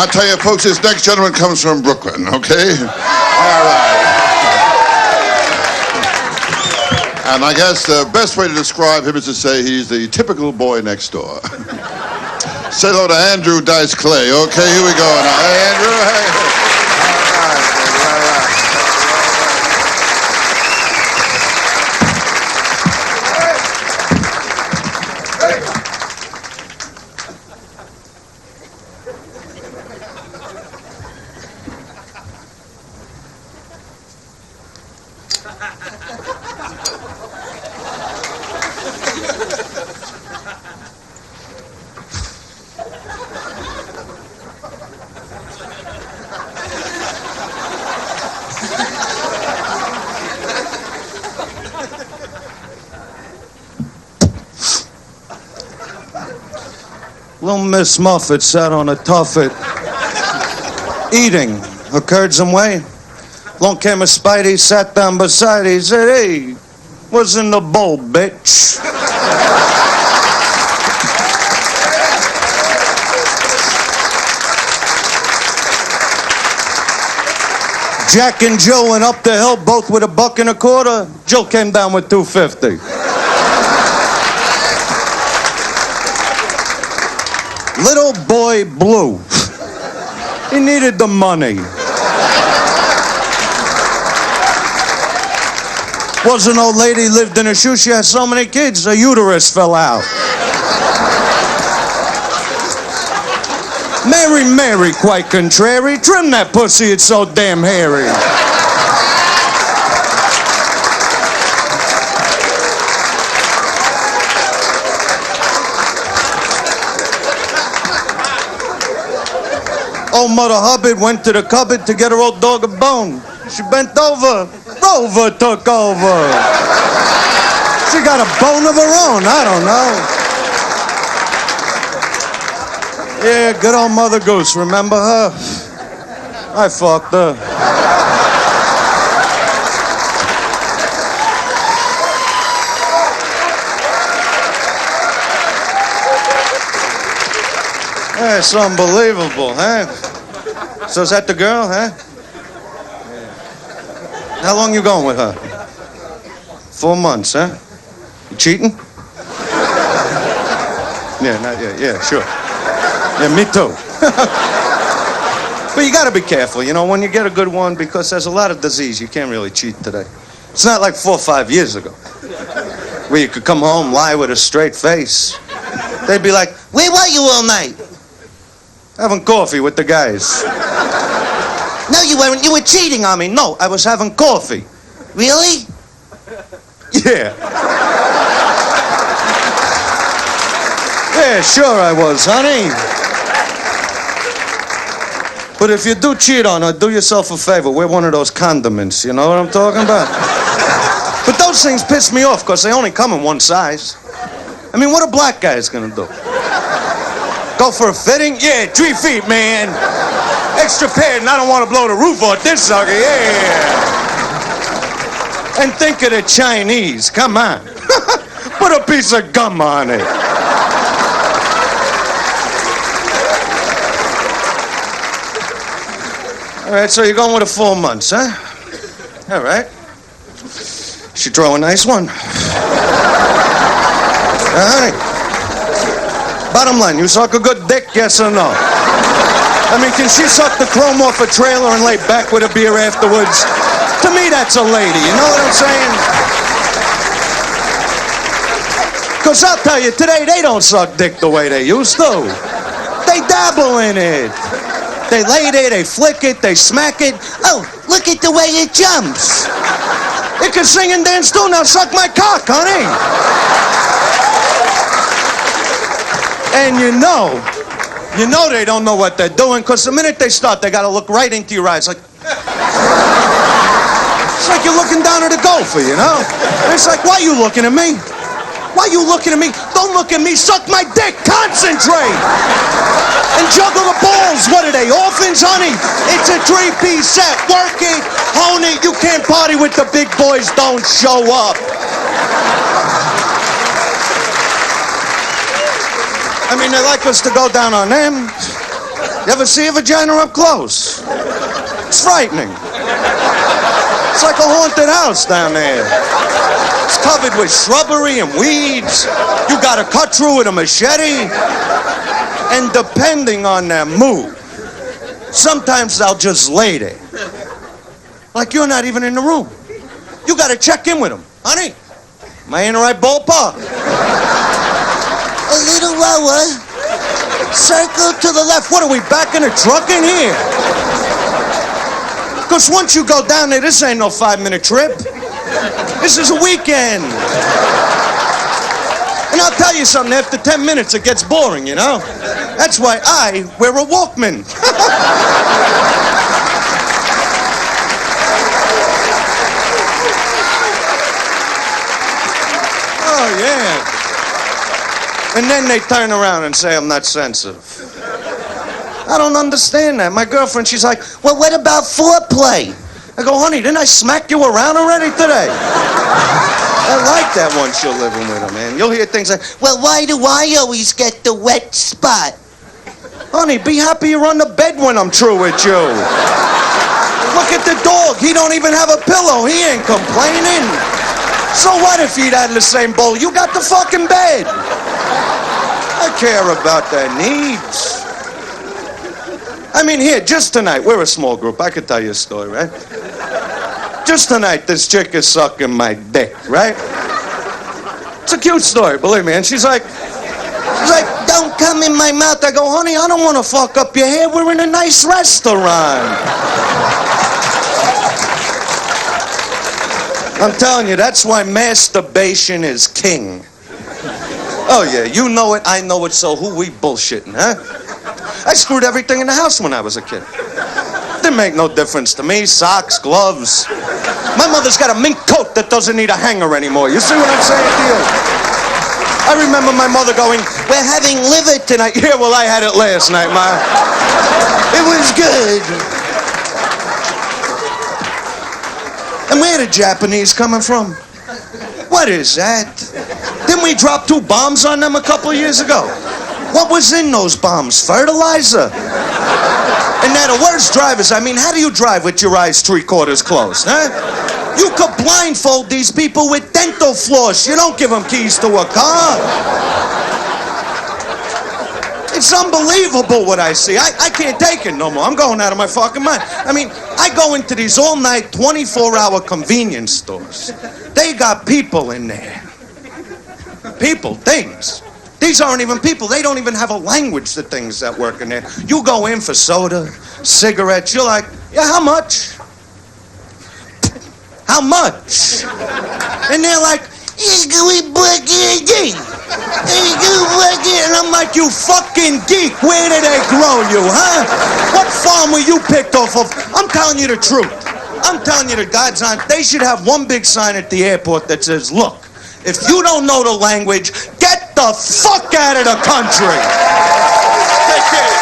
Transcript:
I tell you, folks, this next gentleman comes from Brooklyn, okay? All right. And I guess the best way to describe him is to say he's the typical boy next door. Say hello to Andrew Dice Clay. Okay, here we go now. Hey, Andrew. Hey. All right. Little Miss Muffet sat on a tuffet, eating her curds and whey. Long came a Spidey, sat down beside her, he said, "Hey, what's in the bowl, bitch?" Jack and Jill went up the hill, both with $1.25. Jill came down with $2.50. Little boy Blue. He needed the money. Was an old lady, lived in a shoe. She had so many kids, her uterus fell out. Mary, Mary, quite contrary. Trim that pussy, it's so damn hairy. Old Mother Hubbard went to the cupboard to get her old dog a bone. She bent over. Rover took over. She got a bone of her own. I don't know. Yeah, good old Mother Goose. Remember her? I fucked her. Yeah, it's unbelievable, huh? So is that the girl, huh? How long you going with her? 4 months, huh? You cheating? Yeah, not yet. Yeah, sure. Yeah, me too. But you gotta be careful, you know, when you get a good one, because there's a lot of disease. You can't really cheat today. It's not like 4 or 5 years ago, where you could come home, lie with a straight face. They'd be like, "Where were you all night?" "Having coffee with the guys." "No, you weren't. You were cheating on me." "No, I was having coffee." "Really?" "Yeah." "Yeah, sure I was, honey." But if you do cheat on her, do yourself a favor. Wear one of those condiments, you know what I'm talking about? But those things piss me off because they only come in one size. I mean, what a black guy's gonna do? Go for a fitting? Yeah, 3 feet, man. Extra pair, and I don't want to blow the roof off this sucker, yeah. And think of the Chinese, come on. Put a piece of gum on it. All right, so you're going with a 4 months, huh? All right. She throw a nice one. All right. Bottom line, you suck a good dick, yes or no? I mean, can she suck the chrome off a trailer and lay back with a beer afterwards? To me, that's a lady, you know what I'm saying? Because I'll tell you, today they don't suck dick the way they used to. They dabble in it. They lay there, they flick it, they smack it. Oh, look at the way it jumps. It can sing and dance too, now suck my cock, honey. And you know they don't know what they're doing, because the minute they start, they gotta look right into your eyes, like... It's like you're looking down at a golfer, you know? And it's like, why are you looking at me? Why are you looking at me? Don't look at me, suck my dick, concentrate! And juggle the balls, what are they, orphans, honey? It's a 3-piece set, work it, hone it, you can't party with the big boys, don't show up. I mean, they like us to go down on them. You ever see a vagina up close? It's frightening. It's like a haunted house down there. It's covered with shrubbery and weeds. You gotta cut through with a machete. And depending on their mood, sometimes I'll just lay there. Like you're not even in the room. You gotta check in with them. Honey, am I in the right ballpark? A little lower. Circle to the left. What are we, back in the truck in here? Because once you go down there, this ain't no 5-minute trip. This is a weekend. And I'll tell you something, after 10 minutes it gets boring, you know? That's why I wear a Walkman. Oh, yeah. And then they turn around and say I'm not sensitive. I don't understand that. My girlfriend, she's like, well, what about foreplay? I go, honey, didn't I smack you around already today? I like that once you're living with her, man. You'll hear things like, well, why do I always get the wet spot? Honey, be happy you're on the bed when I'm through with you. Look at the dog. He don't even have a pillow. He ain't complaining. So what if he'd had the same bowl? You got the fucking bed. I care about their needs. I mean, here, just tonight, we're a small group. I could tell you a story, right? Just tonight, this chick is sucking my dick, right? It's a cute story, believe me. And she's like, don't come in my mouth. I go, honey, I don't want to fuck up your hair. We're in a nice restaurant. I'm telling you, that's why masturbation is king. Oh, yeah, you know it, I know it, so who we bullshitting, huh? I screwed everything in the house when I was a kid. Didn't make no difference to me. Socks, gloves. My mother's got a mink coat that doesn't need a hanger anymore. You see what I'm saying to you? I remember my mother going, we're having liver tonight. Yeah, well, I had it last night, Ma. It was good. And where the Japanese coming from? What is that? Didn't we drop 2 bombs on them a couple of years ago? What was in those bombs? Fertilizer? And now the worst drivers, I mean, how do you drive with your eyes 3/4 closed, huh? You could blindfold these people with dental floss. You don't give them keys to a car. It's unbelievable what I see. I can't take it no more. I'm going out of my fucking mind. I mean, I go into these all-night, 24-hour convenience stores. They got people in there. People, things. These aren't even people. They don't even have a language, the things that work in there. You go in for soda, cigarettes. You're like, yeah, how much? How much? And they're like, and I'm like, you fucking geek. Where did they grow you, huh? What farm were you picked off of? I'm telling you the truth. I'm telling you the God's on. They should have one big sign at the airport that says, look, if you don't know the language, get the fuck out of the country. Take care.